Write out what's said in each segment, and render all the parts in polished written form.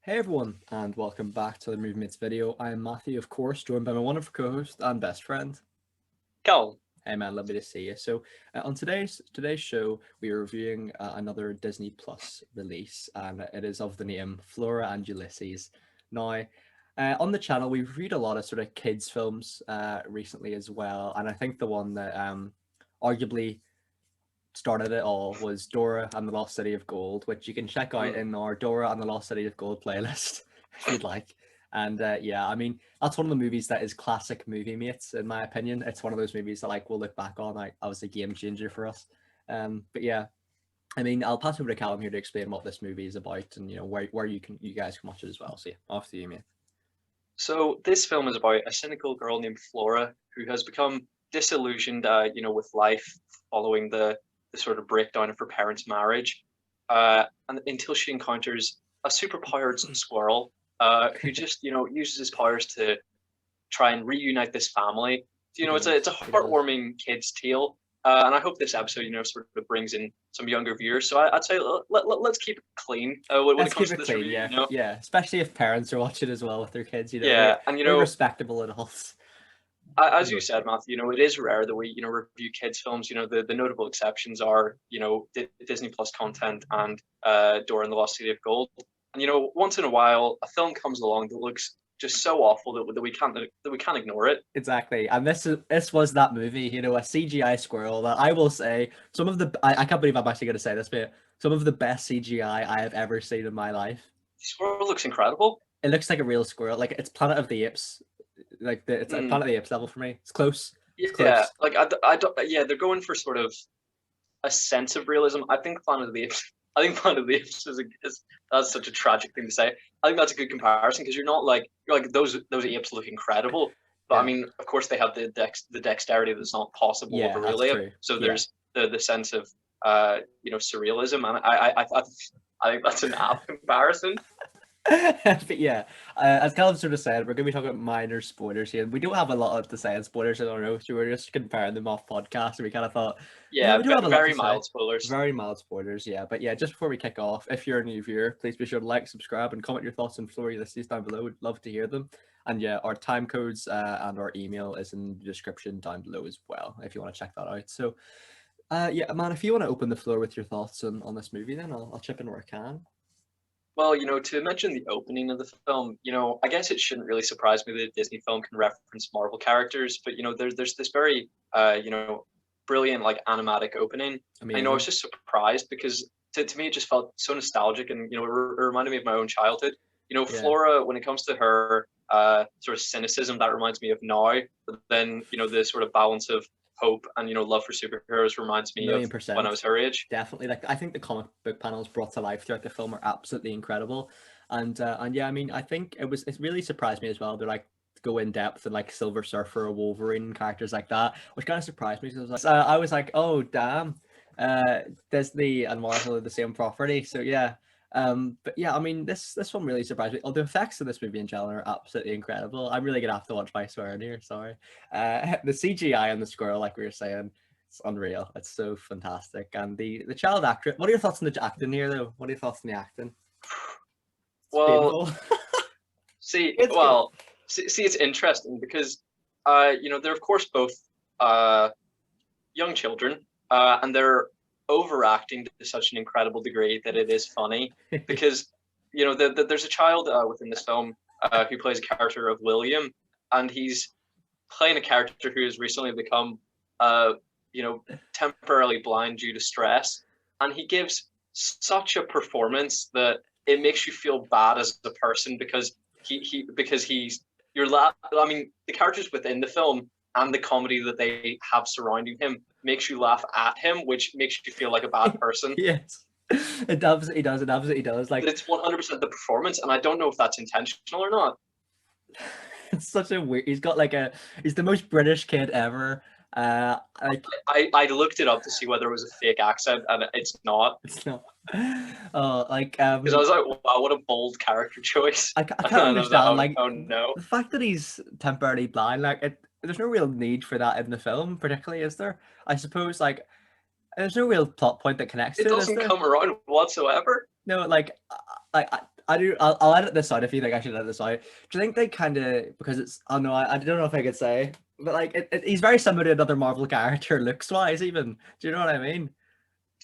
Hey everyone, and welcome back to the Movements video. I am Matthew, of course, joined by my wonderful co-host and best friend. Go. Hey man, lovely to see you. So, on today's show, we are reviewing another Disney Plus release, and it is of the name Flora and Ulysses. Now, on the channel, we've reviewed a lot of sort of kids films recently as well, and I think the one that arguably started it all was Dora and the Lost City of Gold, which you can check out in our Dora and the Lost City of Gold playlist if you'd like. And yeah, I mean, that's one of the movies that is classic movie mates, in my opinion. It's one of those movies that like we'll look back on. Like, I was a game changer for us. But yeah, I mean, I'll pass over to Callum here to explain what this movie is about and where you guys can watch it as well. So yeah, off to you, mate. So this film is about a cynical girl named Flora who has become disillusioned, with life following the sort of breakdown of her parents' marriage, and until she encounters a superpowered squirrel, who just uses his powers to try and reunite this family. It's a He does. heartwarming kids' tale, and I hope this episode sort of brings in some younger viewers. So I'd say let's keep it clean when it Let's comes keep to it this clean, review. yeah, yeah. Especially if parents are watching as well with their kids. Yeah, and We're respectable adults. as you said, Matthew, it is rare that we, review kids' films. The notable exceptions are, Disney Plus content and Dora and the Lost City of Gold. And once in a while, a film comes along that looks just so awful that we can't ignore it. Exactly, and this was that movie, a CGI squirrel that I will say I can't believe I'm actually going to say this, but some of the best CGI I have ever seen in my life. The squirrel looks incredible. It looks like a real squirrel, like it's Planet of the Apes, it's a Planet of the Apes level for me. It's close. It's Yeah, close. like I don't, yeah, they're going for sort of a sense of realism. I think Planet of the Apes. I think Planet of the Apes is that's such a tragic thing to say. I think that's a good comparison because you're like those apes look incredible, but I Yeah, mean, of course, they have the dexterity that's not possible with yeah, a real that's ape. true. So Yeah. there's the sense of surrealism, and I think that's an apt comparison. But yeah, as Callum sort of said, we're going to be talking about minor spoilers here. We don't have a lot to say on spoilers in our notes. We were just comparing them off podcast, and we kind of thought, yeah, Yeah, we do have a lot to very say. mild spoilers. Very mild spoilers, yeah. But yeah, just before we kick off, if you're a new viewer, please be sure to like, subscribe, and comment your thoughts on Flora and Ulysses down below. We'd love to hear them. And yeah, our time codes and our email is in the description down below as well, if you want to check that out. So, yeah, man, if you want to open the floor with your thoughts on this movie, then I'll chip in where I can. Well, to mention the opening of the film, I guess it shouldn't really surprise me that a Disney film can reference Marvel characters, but there's this very brilliant like animatic opening. I was Amazing. just surprised because to me it just felt so nostalgic, and it reminded me of my own childhood. Yeah. Flora, when it comes to her sort of cynicism, that reminds me of now. But then the sort of balance of hope and love for superheroes reminds me of Million when I was percent. her age. Definitely. Like, I think the comic book panels brought to life throughout the film are absolutely incredible. And yeah, I mean, I think it really surprised me as well. They're like go in depth and like Silver Surfer or Wolverine characters like that, which kind of surprised me. Because I was like, oh damn, Disney and Marvel are the same property. So yeah. But yeah, I mean, this one really surprised me. Oh, the effects of this movie in general are absolutely incredible. I'm really gonna have to watch my swearing here. Sorry. The CGI on the squirrel, like we were saying, it's unreal. It's so fantastic. And the child actor. What are your thoughts on the acting here, though? What are your thoughts on the acting? It's Well, painful. see, It's good. well, see, it's interesting because, they're of course both young children, and they're overacting to such an incredible degree that it is funny. Because, there's a child within this film who plays a character of William, and he's playing a character who has recently become, uh, temporarily blind due to stress, and he gives such a performance that it makes you feel bad as a person because because he's I mean, the characters within the film and the comedy that they have surrounding him makes you laugh at him, which makes you feel like a bad person. Yes. It absolutely does. It absolutely does. But Like, it's 100% the performance, and I don't know if that's intentional or not. it's such a weird. He's the most British kid ever. Like, I looked it up to see whether it was a fake accent, and it's not. it's not. Oh, like Because I was like, wow, what a bold character choice. I can't And I was like, understand like oh no. the fact that he's temporarily blind. Like, there's no real need for that in the film, particularly, is there? I suppose like there's no real plot point that connects It to it, is doesn't there? come around whatsoever. No, like I I do. I'll edit this out if you think I should edit this out. Do you think they kind of, because it's, I don't know, I don't know if I could say, but like he's very similar to another Marvel character looks wise even. Do you know what I mean?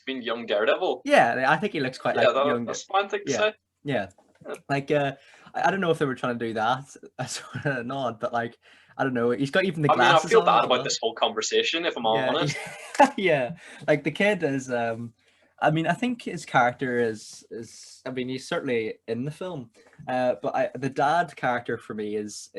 I mean, young Daredevil. Yeah, I think he looks quite Yeah, like young. that's a fine thing to Yeah, say. yeah. Yeah. Like I don't know if they were trying to do that, sort of nod, but like I don't know. He's got even the I mean, I glasses feel on bad as about well. this whole conversation, if I'm Yeah, honest. yeah. Like the kid is. I mean, I think his character is. I mean, he's certainly in the film, but the dad character for me is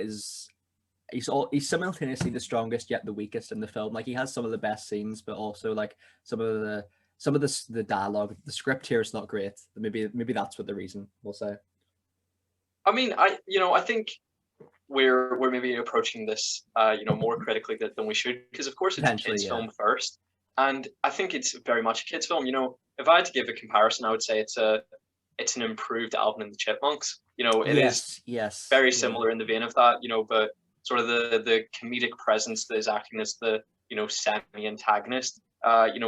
he's simultaneously the strongest yet the weakest in the film. Like he has some of the best scenes, but also like some of the dialogue, the script here is not great. Maybe that's what the reason we'll say. I mean, I think we're maybe approaching this, more critically than we should, because of course it's a Potentially, kids' yeah. film first, and I think it's very much a kids' film. If I had to give a comparison, I would say it's an improved Alvin and the Chipmunks. It is Yes, very yeah. similar in the vein of that, but sort of the comedic presence that is acting as the semi-antagonist,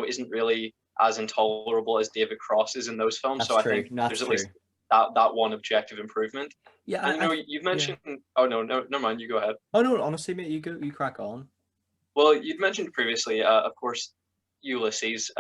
isn't really as intolerable as David Cross is in those films. That's So I true. think That's there's at true. least that one objective improvement. Yeah, And you've mentioned. Oh no, never mind. You go ahead. Oh no, honestly, mate, you crack on. Well, you'd mentioned previously, of course, Ulysses,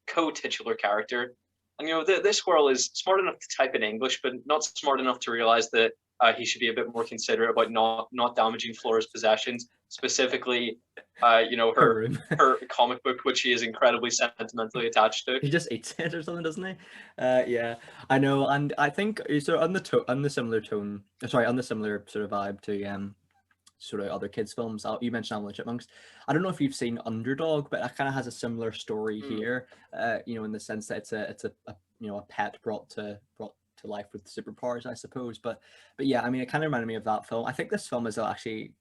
co-titular character. And, this squirrel is smart enough to type in English, but not smart enough to realize that he should be a bit more considerate about not damaging Flora's possessions, specifically, her room. her comic book, which she is incredibly sentimentally attached to. He just eats it or something, doesn't he? Yeah, I know, and I think so on the similar tone. Sorry, on the similar sort of vibe to sort of other kids' films. You mentioned Alvin and the Chipmunks. I don't know if you've seen Underdog, but that kind of has a similar story Mm. here. In the sense that it's a pet brought to life with superpowers, I suppose. But yeah, I mean, it kind of reminded me of that film. I think this film is actually.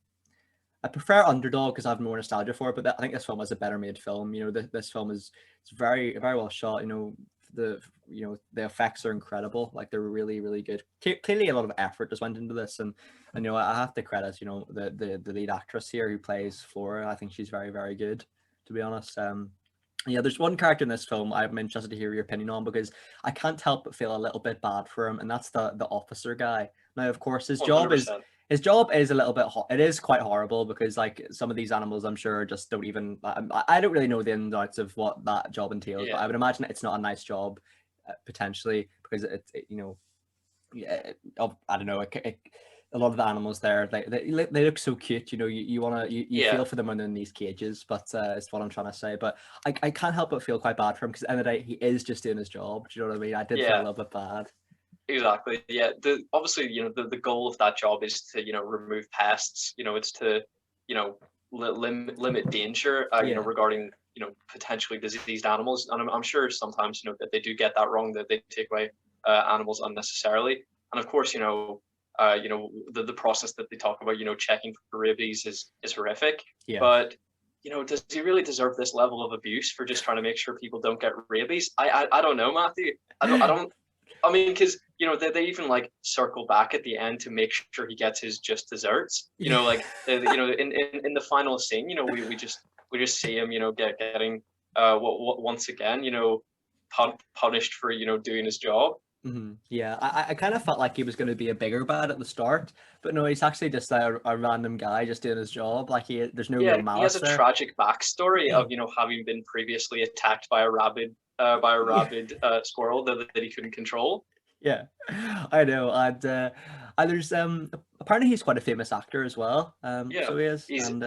I prefer Underdog because I have more nostalgia for it, but I think this film is a better made film. This film is it's very very well shot. The effects are incredible. Like they're really really good. Clearly a lot of effort just went into this, and I have to credit the lead actress here who plays Flora. I think she's very very good, to be honest. Yeah, there's one character in this film I'm interested to hear your opinion on because I can't help but feel a little bit bad for him, and that's the officer guy. Now, of course, his job is 100%. his job is a little bit it is quite horrible because like some of these animals I'm sure just don't even I don't really know the ins and outs of what that job entails, but Yeah. I would imagine it's not a nice job potentially because yeah, I don't know, a lot of the animals there they look so cute, you want to you Yeah. feel for them when they're in these cages, but it's what I'm trying to say. But I can't help but feel quite bad for him because at the end of the day he is just doing his job. Do you know what I mean? I did feel a Yeah. little bit bad. Exactly. Yeah. Obviously, the goal of that job is to, remove pests. It's to, limit danger, Yeah. regarding, potentially diseased animals. And I'm sure sometimes, that they do get that wrong, that they take away animals unnecessarily. And of course, the process that they talk about, checking for rabies is horrific. Yeah. But, does he really deserve this level of abuse for just trying to make sure people don't get rabies? I don't know, Matthew. I mean, because they even like circle back at the end to make sure he gets his just desserts. Like in the final scene, we just see him, getting once again, punished for doing his job. Mm-hmm. Yeah, I kind of felt like he was going to be a bigger bad at the start, but no, he's actually just a random guy just doing his job. Like there's no real Yeah, he malice has a there. tragic backstory of having been previously attacked by a rabid squirrel that he couldn't control. Yeah, I know, and there's apparently he's quite a famous actor as well. Yeah, So he is, he's and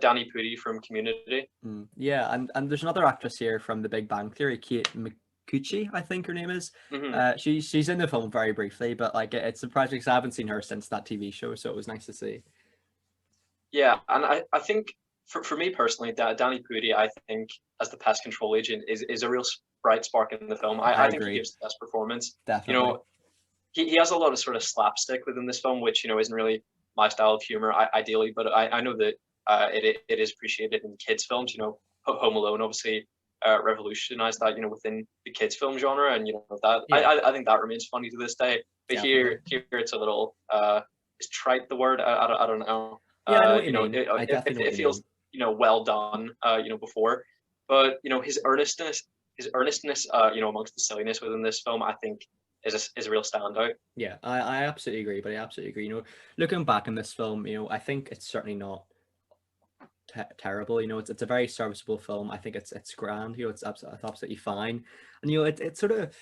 Danny Pudi from Community. yeah, and there's another actress here from The Big Bang Theory, Kate McCucci, I think her name is. Mm-hmm. She's in the film very briefly, but like it's surprising because I haven't seen her since that TV show, so it was nice to see. Yeah, and I think for me personally, Danny Pudi, I think as the pest control agent is a real bright spark in the film. I think he gives the best performance. Definitely. He has a lot of sort of slapstick within this film, which isn't really my style of humor ideally, but I know that it is appreciated in kids films. Home Alone obviously revolutionized that within the kids film genre, and that I think that remains funny to this day. But Definitely. here it's a little is trite the word? I don't know. Yeah, I know what you mean. I definitely know what It you feels mean. well done before, but his earnestness amongst the silliness within this film, I think is a real standout. Yeah, I absolutely agree, but I absolutely agree. Looking back on this film, I think it's certainly not terrible. It's a very serviceable film. I think it's grand. It's absolutely fine. And it's sort of,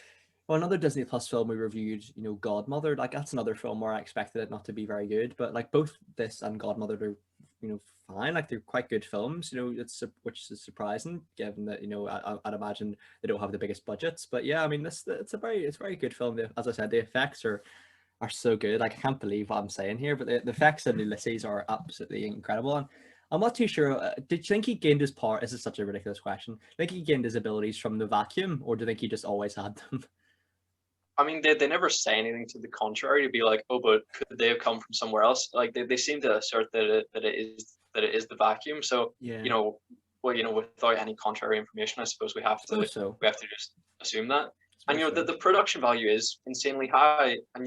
well, another Disney Plus film we reviewed, Godmother. Like, that's another film where I expected it not to be very good, but like both this and Godmother are, fine. Like, they're quite good films. Which is surprising given that I'd imagine they don't have the biggest budgets. But yeah, I mean, it's a very good film. As I said, the effects are so good. Like, I can't believe what I'm saying here, but the effects in Ulysses are absolutely incredible. And I'm not too sure. Did you think he gained his power? This is such a ridiculous question. Do you think he gained his abilities from the vacuum, or do you think he just always had them? I mean, they never say anything to the contrary to be like, oh, but could they have come from somewhere else? Like they seem to assert that it is the vacuum. So Yeah, without any contrary information, I suppose I suppose so. we have to just assume that. I And suppose so. the production value is insanely high, and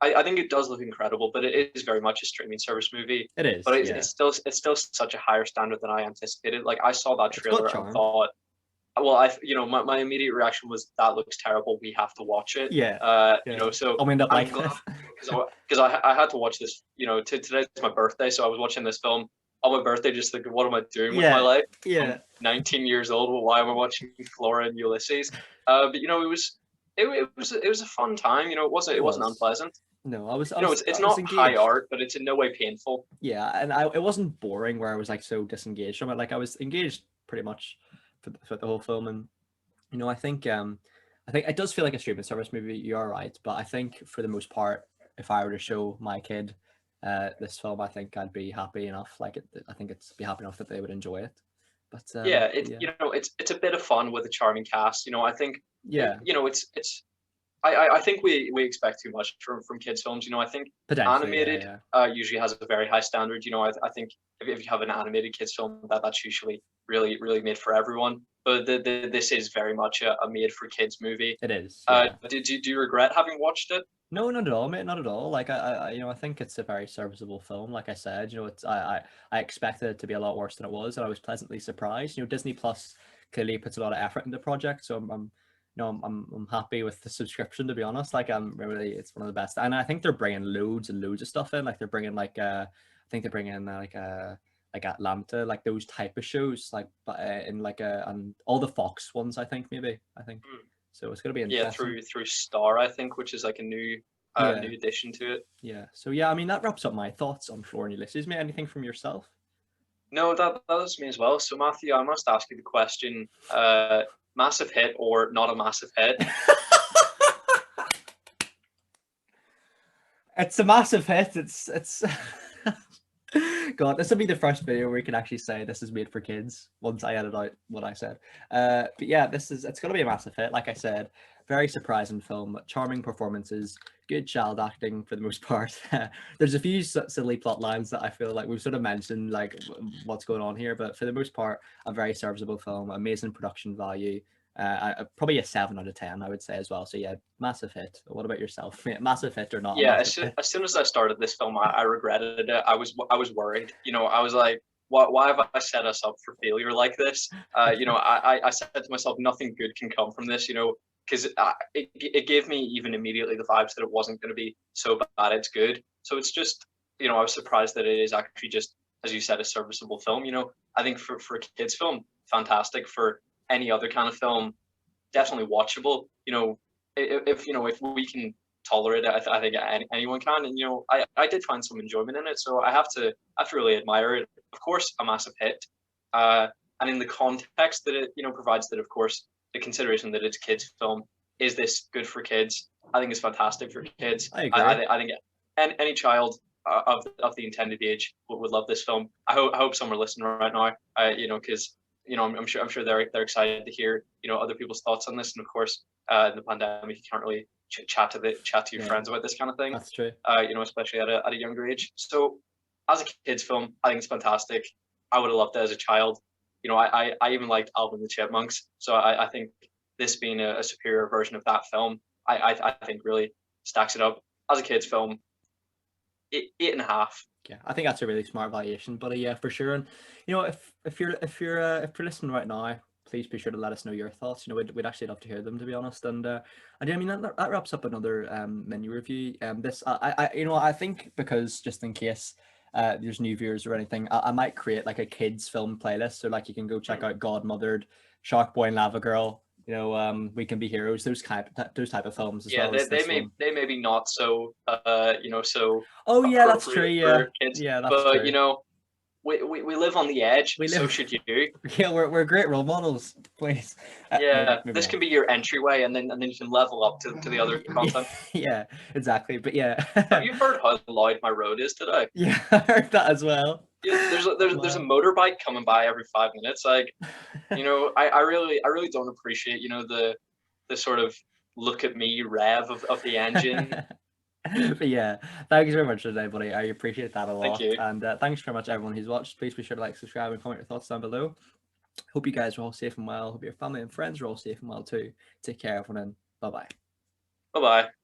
I think it does look incredible, but it is very much a streaming service movie. It But is. Yeah, it's still such a higher standard than I anticipated. Like I saw that it's got trailer and charm. thought, well, my immediate reaction was that looks terrible. We have to watch it. Yeah, yeah. So I'll end up I'm like glad this. because I had to watch this. Today's my birthday, so I was watching this film on my birthday, just thinking, what am I doing with my Yeah, life? yeah. I'm 19 years old. Well, why am I watching Flora and Ulysses? But it was a fun time. It It wasn't was. unpleasant. No, I was, I It's was, it's I was not high engaged. art, but it's in no way painful. Yeah, and it wasn't boring where I was like so disengaged from it. Like, I was engaged pretty much for the whole film. And I think it does feel like a streaming service movie. You are right, but I think for the most part, if I were to show my kid this film, I think I'd be happy enough. Like, I think it's be happy enough that they would enjoy it. But Yeah, yeah, it's a bit of fun with a charming cast. I think yeah, it's I think we expect too much from kids films. I think potentially, yeah, animated yeah. usually has a very high standard. I think if you have an animated kids film, that's usually really made for everyone. But this is very much a made for kids movie. It is, yeah. Do you regret having watched it? No, not at all, mate. Not at all. Like, I think it's a very serviceable film. Like I said, I expected it to be a lot worse than it was, and I was pleasantly surprised. Disney Plus clearly puts a lot of effort into the project, so I'm happy with the subscription, to be honest. Like, it's one of the best, and I think they're bringing loads and loads of stuff in. Like, they're bringing I think they're bringing like Atlanta, like those type of shows, like, but in like and all the Fox ones, I think maybe. Hmm. So it's gonna be Yeah, interesting. through Star, I think, which is like a Yeah. new addition to it. Yeah. So yeah, I mean, that wraps up my thoughts on Flora and Ulysses. Mate, anything from yourself? No, that was me as well. So Matthew, I must ask you the question: massive hit or not a massive hit? It's a massive hit. It's God, this will be the first video where we can actually say this is made for kids once I edit out what I said. But yeah, it's gonna be a massive hit. Like I said, very surprising film, charming performances, good child acting for the most part. There's a few silly plot lines that I feel like we've sort of mentioned, like what's going on here, but for the most part, a very serviceable film, amazing production value. Probably a 7 out of 10, I would say as well. So yeah, massive hit. What about yourself? Massive hit or not a Yeah, massive hit? as soon as I started this film, I regretted it. I was worried. I was like, why have I set us up for failure like this? I said to myself, nothing good can come from this. Because it gave me even immediately the vibes that it wasn't going to be so bad it's good. So it's just, I was surprised that it is actually just, as you said, a serviceable film. I think for a kids film, fantastic. For any other kind of film, definitely watchable. If we can tolerate it, I think anyone can. And I did find some enjoyment in it, so I have to really admire it. Of course, a massive hit, and in the context that it provides, that of course the consideration that it's a kids film, is this good for kids? I think it's fantastic for kids. I agree. I think any child of the intended age would love this film. I hope some are listening right now. Because I'm sure they're excited to hear other people's thoughts on this. And of course, in the pandemic, you can't really chat to your friends about this kind of thing. That's true. Especially at a younger age. So as a kids film, I think it's fantastic. I would have loved it as a child. I even liked Alvin and the Chipmunks. So I think this being a superior version of that film, I think really stacks it up. As a kids film, 8.5. Yeah, I think that's a really smart valuation, but yeah, for sure. And if you're listening right now, please be sure to let us know your thoughts. You know, we'd actually love to hear them, to be honest. And yeah, I mean that wraps up another menu review. This you know, I think, because just in case there's new viewers or anything, I might create like a kids film playlist, so like you can go check out Godmothered, Shark Boy and Lava Girl. You know, We Can Be Heroes. Those type of films, as Yeah, well as this one. they may be not so you know, so Oh yeah, that's true. appropriate Yeah, for kids, yeah, that's but you true. know, we live on the edge, We so live. should you. Yeah, we're great role models. Please. Yeah, Maybe this not. can be your entryway, and then you can level up to the other content. Yeah, exactly. But yeah, Have you heard how loud my road is today? yeah, I heard that as well. Yeah, there's a, Oh, there's a man. motorbike coming by every 5 minutes. Like, you know, I really don't appreciate, you know, the sort of look at me rev of the engine. But yeah, thanks very much today, buddy. I appreciate that a Thank lot. you. And thanks very much, everyone who's watched. Please be sure to like, subscribe, and comment your thoughts down below. Hope you guys are all safe and well. Hope your family and friends are all safe and well too. Take care, everyone, and bye bye. Bye bye.